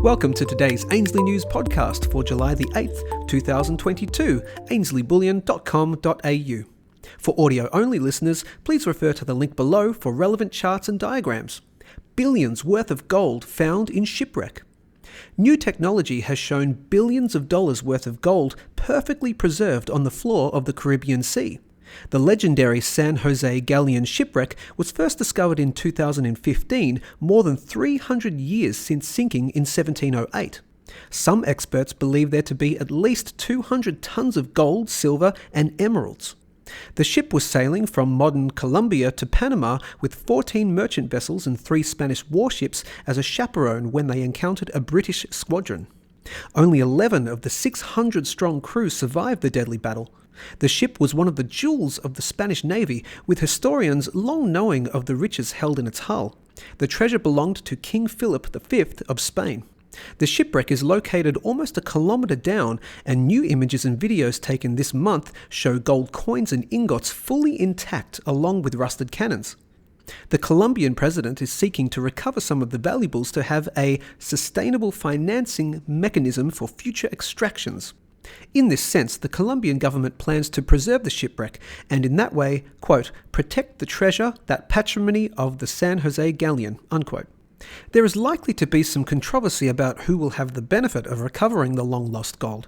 Welcome to today's Ainslie News podcast for July the 8th, 2022, ainslieBullion.com.au. For audio-only listeners, please refer to the link below for relevant charts and diagrams. Billions worth of gold found in Shipwreck. New technology has shown billions of dollars worth of gold perfectly preserved on the floor of the Caribbean Sea. The legendary San Jose galleon Shipwreck was first discovered in 2015, more than 300 years since sinking in 1708. Some experts believe there to be at least 200 tons of gold, silver, and emeralds. The ship was sailing from modern Colombia to Panama with 14 merchant vessels and 3 Spanish warships as a chaperone when they encountered a British squadron. Only 11 of the 600-strong crew survived the deadly battle. The ship was one of the jewels of the Spanish Navy, with historians long knowing of the riches held in its hull. The treasure belonged to King Philip V of Spain. The shipwreck is located almost a kilometre down, and new images and videos taken this month show gold coins and ingots fully intact along with rusted cannons. The Colombian president is seeking to recover some of the valuables to have a sustainable financing mechanism for future extractions. In this sense, the Colombian government plans to preserve the shipwreck and in that way, quote, protect the treasure, that patrimony of the San Jose galleon, unquote. There is likely to be some controversy about who will have the benefit of recovering the long-lost gold.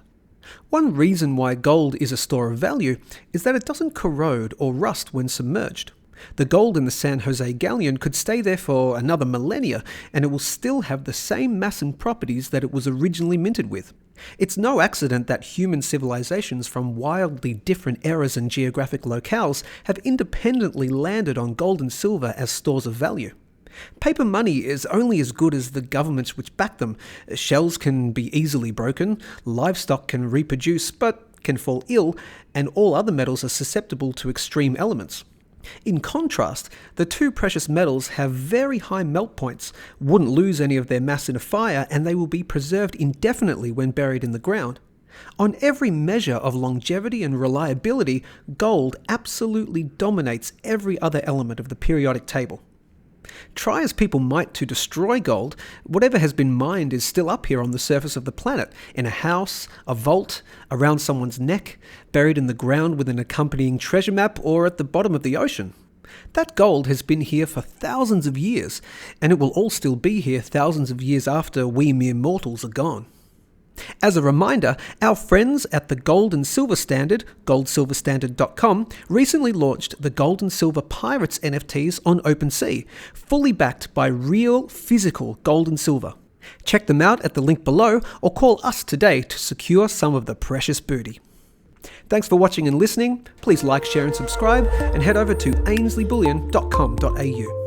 One reason why gold is a store of value is that it doesn't corrode or rust when submerged. The gold in the San Jose galleon could stay there for another millennia and it will still have the same mass and properties that it was originally minted with. It's no accident that human civilizations from wildly different eras and geographic locales have independently landed on gold and silver as stores of value. Paper money is only as good as the governments which back them. Shells can be easily broken, livestock can reproduce but can fall ill, and all other metals are susceptible to extreme elements. In contrast, the two precious metals have very high melt points, wouldn't lose any of their mass in a fire, and they will be preserved indefinitely when buried in the ground. On every measure of longevity and reliability, gold absolutely dominates every other element of the periodic table. Try as people might to destroy gold, whatever has been mined is still up here on the surface of the planet, in a house, a vault, around someone's neck, buried in the ground with an accompanying treasure map, or at the bottom of the ocean. That gold has been here for thousands of years, and it will all still be here thousands of years after we mere mortals are gone. As a reminder, our friends at the Gold and Silver Standard, goldsilverstandard.com, recently launched the Gold and Silver Pirates NFTs on OpenSea, fully backed by real, physical gold and silver. Check them out at the link below or call us today to secure some of the precious booty. Thanks for watching and listening. Please like, share and subscribe and head over to ainslieBullion.com.au.